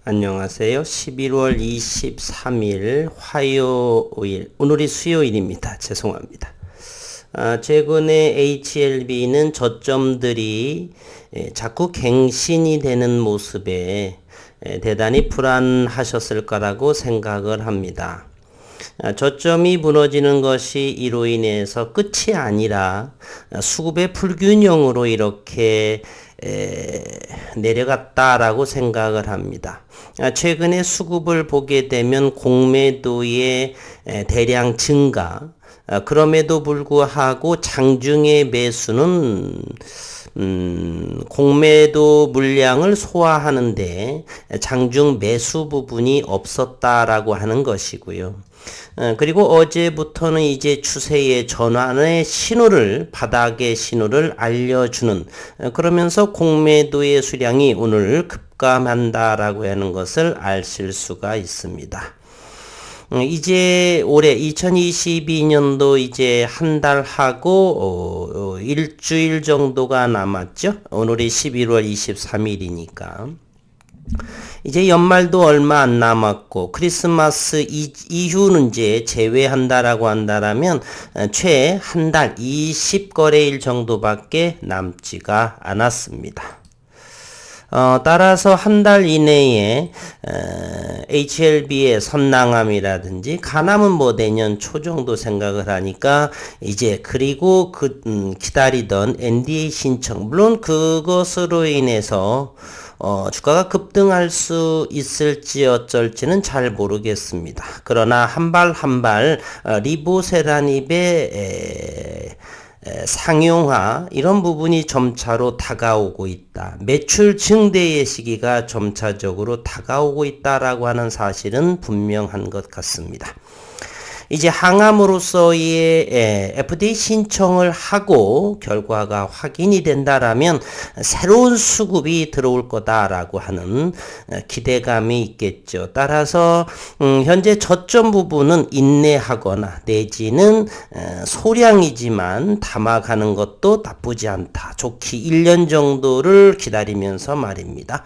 안녕하세요. 11월 23일 화요일, 오늘이 수요일입니다. 죄송합니다. 최근에 HLB는 저점들이 자꾸 갱신이 되는 모습에 대단히 불안하셨을 거라고 생각을 합니다. 저점이 무너지는 것이 이로 인해서 끝이 아니라 수급의 불균형으로 이렇게 내려갔다라고 생각을 합니다. 최근에 수급을 보게 되면 공매도의 대량 증가, 그럼에도 불구하고 장중의 매수는 공매도 물량을 소화하는데 장중 매수 부분이 없었다라고 하는 것이고요. 그리고 어제부터는 이제 추세의 전환의 신호를, 바닥의 신호를 알려주는, 그러면서 공매도의 수량이 오늘 급감한다라고 하는 것을 아실 수가 있습니다. 이제 올해 2022년도 이제 한 달하고 일주일 정도가 남았죠. 오늘이 11월 23일이니까. 이제 연말도 얼마 안 남았고 크리스마스 이후는 이제 제외한다라고 한다라면 최 한 달 20거래일 정도밖에 남지가 않았습니다. 따라서 한 달 이내에 HLB의 선낭함이라든지 가남은 뭐 내년 초 정도 생각을 하니까 이제 그리고 기다리던 NDA 신청, 물론 그것으로 인해서 주가가 급등할 수 있을지 어쩔지는 잘 모르겠습니다. 그러나 한 발 한 발 리보세라닙의 상용화 이런 부분이 점차로 다가오고 있다. 매출 증대의 시기가 점차적으로 다가오고 있다라고 하는 사실은 분명한 것 같습니다. 이제 항암으로서의 FDA 신청을 하고 결과가 확인이 된다라면 새로운 수급이 들어올 거다라고 하는 기대감이 있겠죠. 따라서 현재 저점 부분은 인내하거나 내지는 소량이지만 담아가는 것도 나쁘지 않다. 좋기 1년 정도를 기다리면서 말입니다.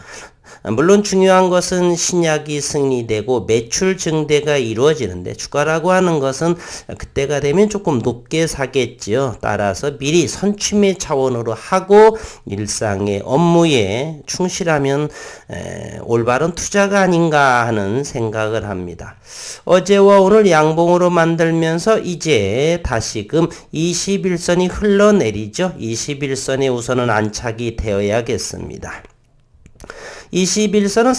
물론 중요한 것은 신약이 승리되고 매출 증대가 이루어지는데 주가라고 하는 것은 그때가 되면 조금 높게 사겠지요. 따라서 미리 선취매 차원으로 하고 일상의 업무에 충실하면 올바른 투자가 아닌가 하는 생각을 합니다. 어제와 오늘 양봉으로 만들면서 이제 다시금 21선이 흘러내리죠. 21선에 우선은 안착이 되어야겠습니다. 21선은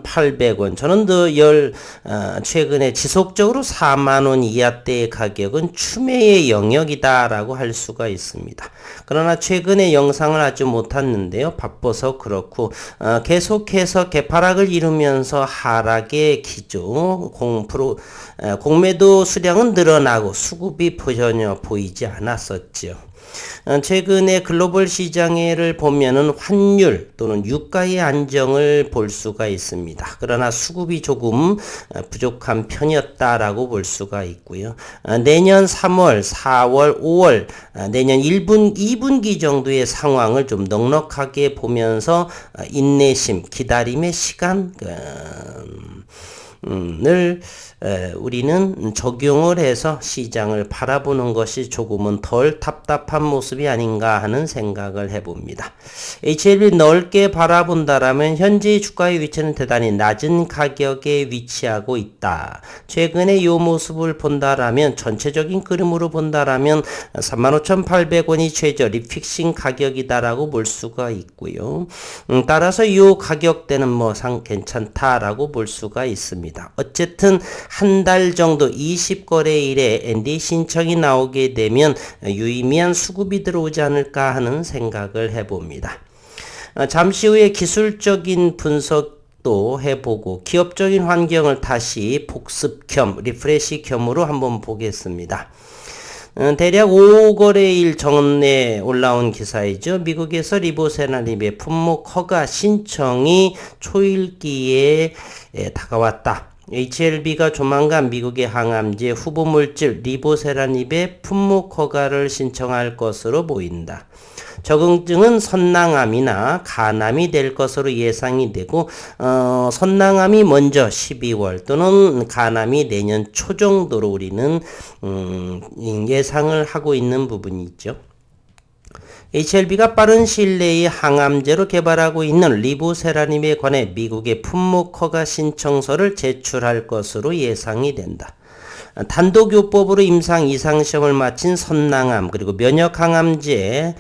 37,800원. 저는 최근에 지속적으로 4만원 이하대의 가격은 추매의 영역이다라고 할 수가 있습니다. 그러나 최근에 영상을 하지 못했는데요. 바빠서 그렇고, 계속해서 개파락을 이루면서 하락의 기조, 공매도 수량은 늘어나고 수급이 전혀 보이지 않았었죠. 최근에 글로벌 시장을 보면은 환율 또는 유가의 안정을 볼 수가 있습니다. 그러나 수급이 조금 부족한 편이었다라고 볼 수가 있고요. 내년 3월, 4월, 5월, 내년 2분기 정도의 상황을 좀 넉넉하게 보면서 인내심, 기다림의 시간, 우리는 적용을 해서 시장을 바라보는 것이 조금은 덜 답답한 모습이 아닌가 하는 생각을 해봅니다. HLB 넓게 바라본다라면 현재 주가의 위치는 대단히 낮은 가격에 위치하고 있다. 최근에 이 모습을 본다라면 전체적인 그림으로 본다라면 35,800원이 최저 리픽싱 가격이다라고 볼 수가 있고요. 따라서 이 가격대는 괜찮다라고 볼 수가 있습니다. 어쨌든 한 달 정도 20거래일에 NDA 신청이 나오게 되면 유의미한 수급이 들어오지 않을까 하는 생각을 해봅니다. 잠시 후에 기술적인 분석도 해보고 기업적인 환경을 다시 복습 겸 리프레시 겸으로 한번 보겠습니다. 대략 5거래일 전에 올라온 기사이죠. 미국에서 리보세라닙의 품목 허가 신청이 초일기에 다가왔다. HLB가 조만간 미국의 항암제 후보물질 리보세라닙의 품목 허가를 신청할 것으로 보인다. 적응증은 선낭암이나 간암이 될 것으로 예상이 되고 선낭암이 먼저 12월 또는 간암이 내년 초 정도로 우리는 예상을 하고 있는 부분이 있죠. HLB가 빠른 시일 내에 항암제로 개발하고 있는 리보세라님에 관해 미국의 품목 허가 신청서를 제출할 것으로 예상이 된다. 단독요법으로 임상 이상 시험을 마친 선낭암 그리고 면역항암제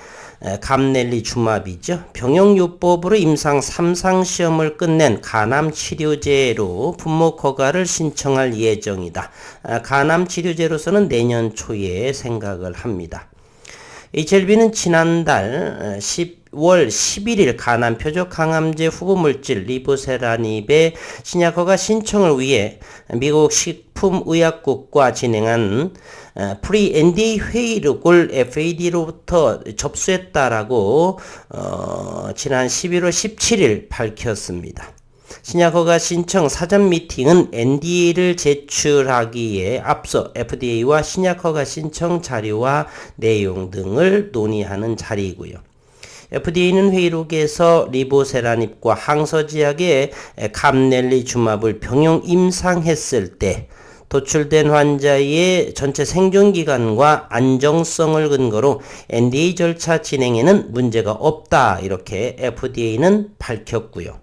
감넬리주마비죠. 병용요법으로 임상 3상 시험을 끝낸 간암 치료제로 품목 허가를 신청할 예정이다. 간암 치료제로서는 내년 초에 생각을 합니다. HLB는 지난달 10월 11일 간암 표적 항암제 후보 물질 리보세라닙의 신약 허가 신청을 위해 미국 식품의약국과 진행한 프리-NDA 회의록을 FAD로부터 접수했다라고 지난 11월 17일 밝혔습니다. 신약허가 신청 사전 미팅은 NDA를 제출하기에 앞서 FDA와 신약허가 신청 자료와 내용 등을 논의하는 자리이고요. FDA는 회의록에서 리보세라닙과 항서제약의 감넬리주마블을 병용 임상했을 때 도출된 환자의 전체 생존기간과 안정성을 근거로 NDA 절차 진행에는 문제가 없다 이렇게 FDA는 밝혔고요.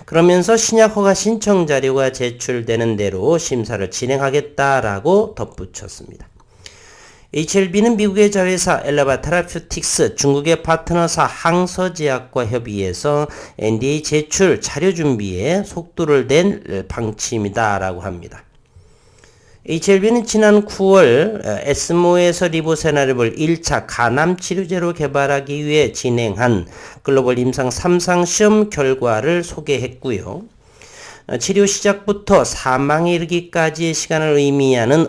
그러면서 신약허가 신청 자료가 제출되는 대로 심사를 진행하겠다라고 덧붙였습니다. HLB는 미국의 자회사 엘라바 테라퓨틱스, 중국의 파트너사 항서제약과 협의해서 NDA 제출 자료 준비에 속도를 낸 방침이다라고 합니다. HLB는 지난 9월 에스모에서 리보세라닙을 1차 간암 치료제로 개발하기 위해 진행한 글로벌 임상 3상 시험 결과를 소개했고요. 치료 시작부터 사망에 이르기까지의 시간을 의미하는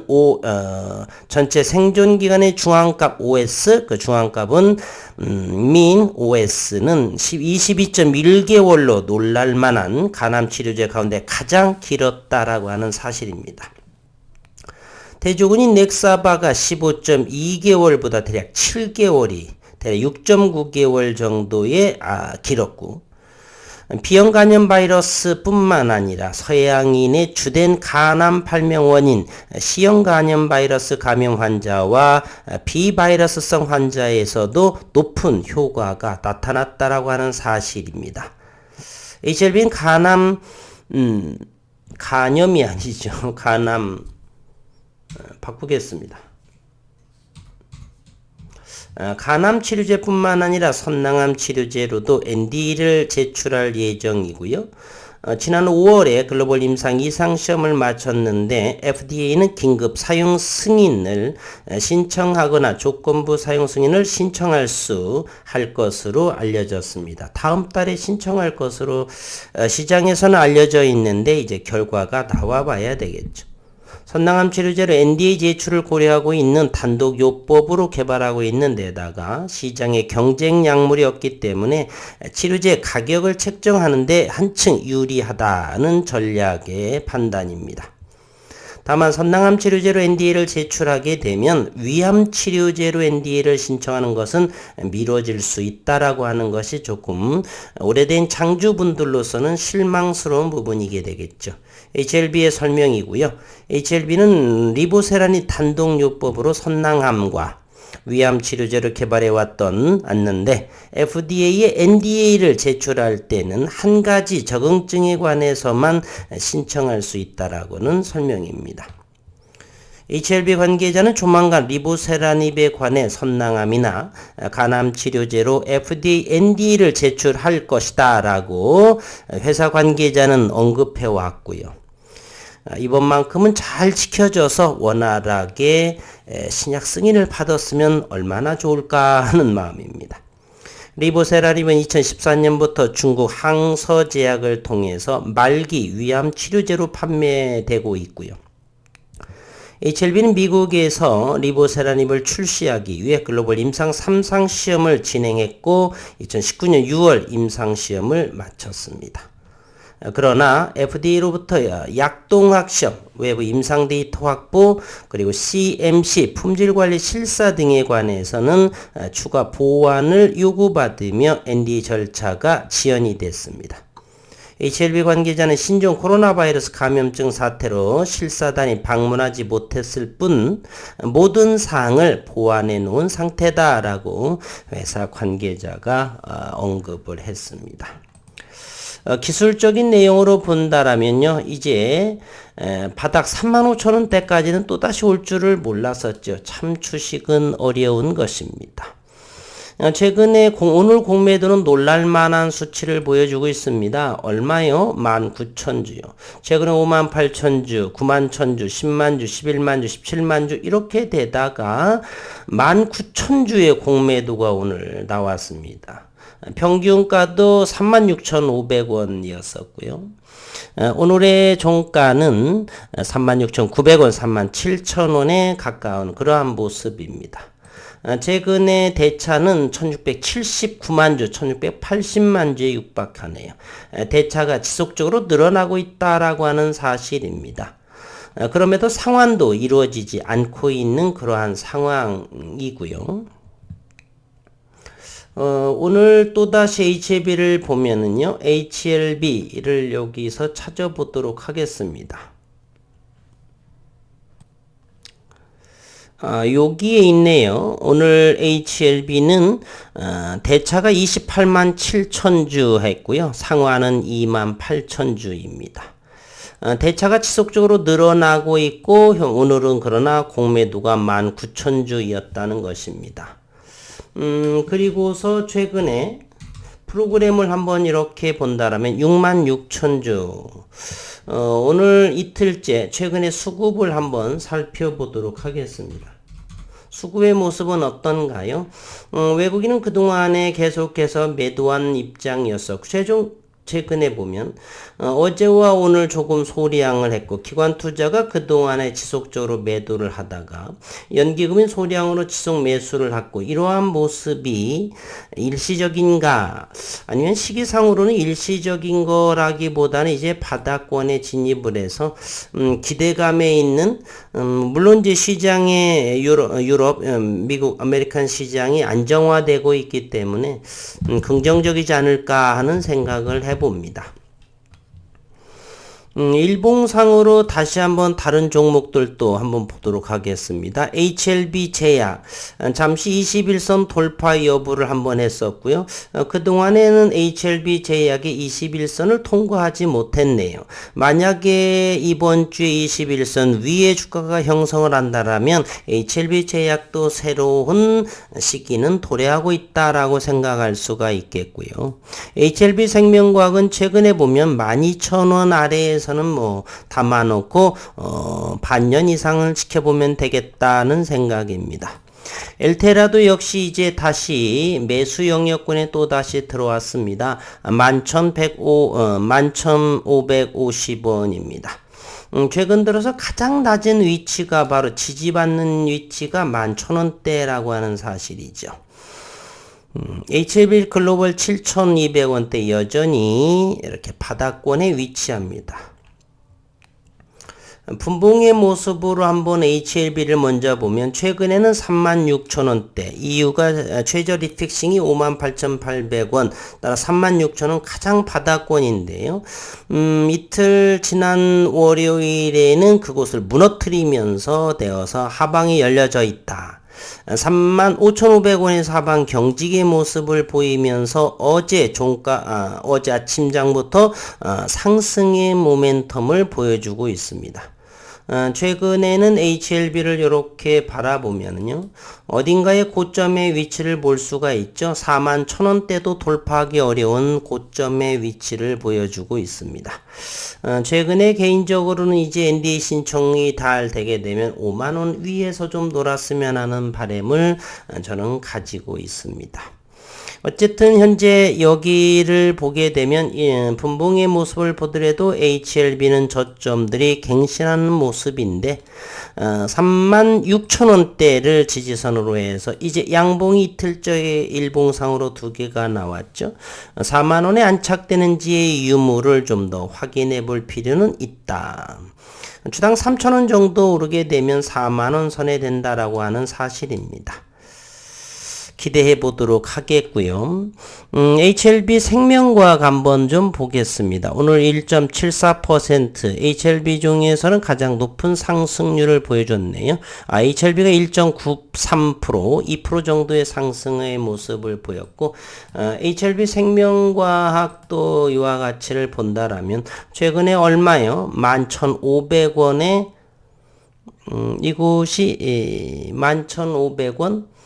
전체 생존기간의 중앙값 OS, 그 중앙값은 mean OS는 22.1개월로 놀랄만한 간암 치료제 가운데 가장 길었다라고 하는 사실입니다. 대조군인 넥사바가 15.2개월보다 대략 7개월이 대략 6.9개월 정도의 길었고 B형 간염 바이러스 뿐만 아니라 서양인의 주된 간암 발명 원인 C형 간염 바이러스 감염 환자와 비바이러스성 환자에서도 높은 효과가 나타났다라고 하는 사실입니다. HLB는 간염이 아니죠. 바꾸겠습니다. 간암 치료제뿐만 아니라 선낭암 치료제로도 NDA를 제출할 예정이고요. 지난 5월에 글로벌 임상 2상 시험을 마쳤는데 FDA는 긴급 사용 승인을 신청하거나 조건부 사용 승인을 신청할 할 것으로 알려졌습니다. 다음 달에 신청할 것으로 시장에서는 알려져 있는데 이제 결과가 나와 봐야 되겠죠. 선낭암 치료제로 NDA 제출을 고려하고 있는 단독 요법으로 개발하고 있는 데다가 시장에 경쟁 약물이 없기 때문에 치료제 가격을 책정하는데 한층 유리하다는 전략의 판단입니다. 다만 선낭암 치료제로 NDA를 제출하게 되면 위암 치료제로 NDA를 신청하는 것은 미뤄질 수 있다라고 하는 것이 조금 오래된 장주분들로서는 실망스러운 부분이게 되겠죠. HLB의 설명이고요. HLB는 리보세라닙 단독요법으로 선낭암과 위암 치료제를 개발해 왔는데 FDA에 NDA를 제출할 때는 한 가지 적응증에 관해서만 신청할 수 있다라고는 설명입니다. HLB 관계자는 조만간 리보세라닙에 관해 선낭암이나 간암 치료제로 FDA NDA를 제출할 것이다 라고 회사 관계자는 언급해 왔고요. 이번만큼은 잘 지켜져서 원활하게 신약 승인을 받았으면 얼마나 좋을까 하는 마음입니다. 리보세라닙은 2014년부터 중국 항서제약을 통해서 말기 위암 치료제로 판매되고 있고요. HLB는 미국에서 리보세라닙을 출시하기 위해 글로벌 임상 3상 시험을 진행했고 2019년 6월 임상 시험을 마쳤습니다. 그러나 FDA로부터 약동학 시험, 외부 임상 데이터 확보, 그리고 CMC, 품질관리 실사 등에 관해서는 추가 보완을 요구받으며 NDA 절차가 지연이 됐습니다. HLB 관계자는 신종 코로나 바이러스 감염증 사태로 실사단이 방문하지 못했을 뿐 모든 사항을 보완해 놓은 상태다라고 회사 관계자가 언급을 했습니다. 기술적인 내용으로 본다라면요, 이제 바닥 35,000원대까지는 또다시 올 줄을 몰랐었죠. 참 주식은 어려운 것입니다. 최근에 오늘 공매도는 놀랄만한 수치를 보여주고 있습니다. 얼마요? 19,000주요. 최근에 58,000주, 91,000주, 100,000주, 110,000주, 170,000주 이렇게 되다가 19,000주의 공매도가 오늘 나왔습니다. 평균가도 36,500원이었었고요. 오늘의 종가는 36,900원, 37,000원에 가까운 그러한 모습입니다. 최근에 대차는 1679만 주, 1680만 주에 육박하네요. 대차가 지속적으로 늘어나고 있다라고 하는 사실입니다. 그럼에도 상환도 이루어지지 않고 있는 그러한 상황이고요. 오늘 또다시 HLB를 보면은요, HLB를 여기서 찾아보도록 하겠습니다. 여기에 있네요. 오늘 HLB는 대차가 28만 7천주 했고요. 상환은 2만 8천주입니다. 대차가 지속적으로 늘어나고 있고 오늘은 그러나 공매도가 19,000주였다는 것입니다. 그리고서 최근에 프로그램을 한번 이렇게 본다라면 66,000주 오늘 이틀째 최근에 수급을 한번 살펴보도록 하겠습니다. 수급의 모습은 어떤가요? 외국인은 그동안에 계속해서 매도한 입장이었었고 최근에 보면 어제와 오늘 조금 소량을 했고 기관 투자가 그동안에 지속적으로 매도를 하다가 연기금인 소량으로 지속 매수를 했고 이러한 모습이 일시적인가 아니면 시기상으로는 일시적인 거라기보다는 이제 바닥권에 진입을 해서 기대감에 있는 물론 이제 시장의 유럽, 미국, 아메리칸 시장이 안정화되고 있기 때문에 긍정적이지 않을까 하는 생각을 해봅니다. 일봉상으로 다시 한번 다른 종목들도 한번 보도록 하겠습니다. HLB 제약 잠시 21선 돌파 여부를 한번 했었고요. 그동안에는 HLB 제약이 21선을 통과하지 못했네요. 만약에 이번 주에 21선 위에 주가가 형성을 한다라면 HLB 제약도 새로운 시기는 도래하고 있다라고 생각할 수가 있겠고요. HLB 생명과학은 최근에 보면 12,000원 아래에서 는 뭐 담아놓고 반년 이상을 지켜보면 되겠다는 생각입니다. 엘테라도 역시 이제 다시 매수 영역권에 또 다시 들어왔습니다. 11,550원입니다. 최근 들어서 가장 낮은 위치가 바로 지지받는 위치가 11,000원대라고 하는 사실이죠. HLB 글로벌 7,200원대 여전히 이렇게 바닥권에 위치합니다. 분봉의 모습으로 한번 HLB를 먼저 보면 최근에는 36,000원대 이유가 최저 리픽싱이 58,800원 따라 36,000원 가장 바닥권인데요. 이틀 지난 월요일에는 그곳을 무너뜨리면서 되어서 하방이 열려져 있다. 35,500원에서 하방 경직의 모습을 보이면서 어제 아침장부터 상승의 모멘텀을 보여주고 있습니다. 최근에는 HLB를 이렇게 바라보면요. 어딘가의 고점의 위치를 볼 수가 있죠. 41,000원대도 돌파하기 어려운 고점의 위치를 보여주고 있습니다. 최근에 개인적으로는 이제 NDA 신청이 달 되게 되면 5만원 위에서 좀 놀았으면 하는 바람을 저는 가지고 있습니다. 어쨌든 현재 여기를 보게 되면 분봉의 모습을 보더라도 HLB는 저점들이 갱신하는 모습인데 36,000원대를 지지선으로 해서 이제 양봉이 이틀째 일봉상으로 두 개가 나왔죠. 4만원에 안착되는지의 유무를 좀 더 확인해 볼 필요는 있다. 주당 3,000원 정도 오르게 되면 4만원 선에 된다라고 하는 사실입니다. 기대해 보도록 하겠고요. HLB 생명과학 한번 좀 보겠습니다. 오늘 1.74% HLB 중에서는 가장 높은 상승률을 보여줬네요. HLB가 1.93% 2% 정도의 상승의 모습을 보였고 HLB 생명과학도 이와 가치를 본다라면 최근에 얼마요? 11,500원에 이곳이 11,500원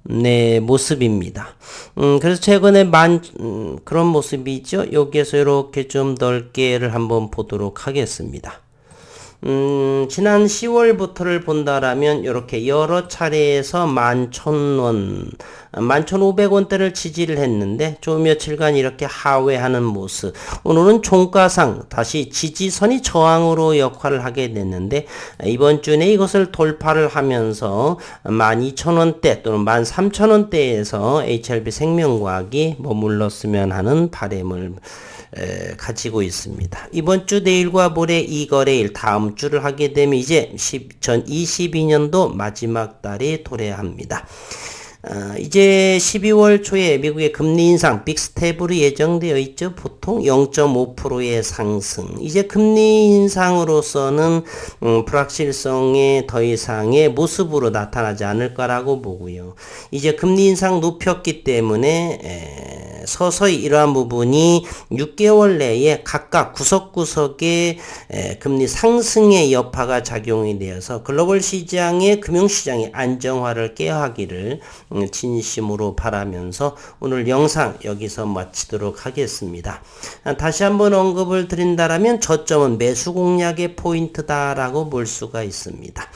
네, 모습입니다. 그래서 최근에 그런 모습이죠. 여기에서 이렇게 좀 넓게를 한번 보도록 하겠습니다. 지난 10월부터를 본다라면 이렇게 여러 차례에서 11,000원, 11,500원대를 지지를 했는데 좀 며칠간 이렇게 하회하는 모습. 오늘은 종가상 다시 지지선이 저항으로 역할을 하게 됐는데 이번 주에 이것을 돌파를 하면서 12,000원대 또는 13,000원대에서 HLB 생명과학이 머물렀으면 하는 바람을 가지고 있습니다. 이번 주 내일과 모레 이 거래일 다음 주를 하게 되면 이제 2022년도 마지막 달이 도래합니다. 이제 12월 초에 미국의 금리 인상 빅스텝으로 예정되어 있죠. 보통 0.5%의 상승. 이제 금리 인상으로서는 불확실성의 더 이상의 모습으로 나타나지 않을 거라고 보고요. 이제 금리 인상 높였기 때문에 서서히 이러한 부분이 6개월 내에 각각 구석구석의 금리 상승의 여파가 작용이 되어서 글로벌 시장의 금융시장의 안정화를 꾀하기를 진심으로 바라면서 오늘 영상 여기서 마치도록 하겠습니다. 다시 한번 언급을 드린다라면 저점은 매수 공략의 포인트다라고 볼 수가 있습니다.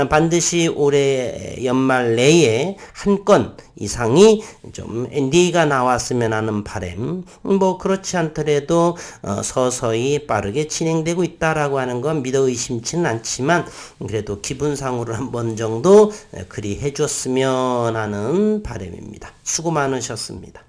반드시 올해 연말 내에 한 건 이상이 좀 NDA가 나왔으면 하는 바람, 뭐 그렇지 않더라도 서서히 빠르게 진행되고 있다라고 하는 건 믿어 의심치는 않지만 그래도 기분상으로 한 번 정도 그리 해줬으면 하는 바람입니다. 수고 많으셨습니다.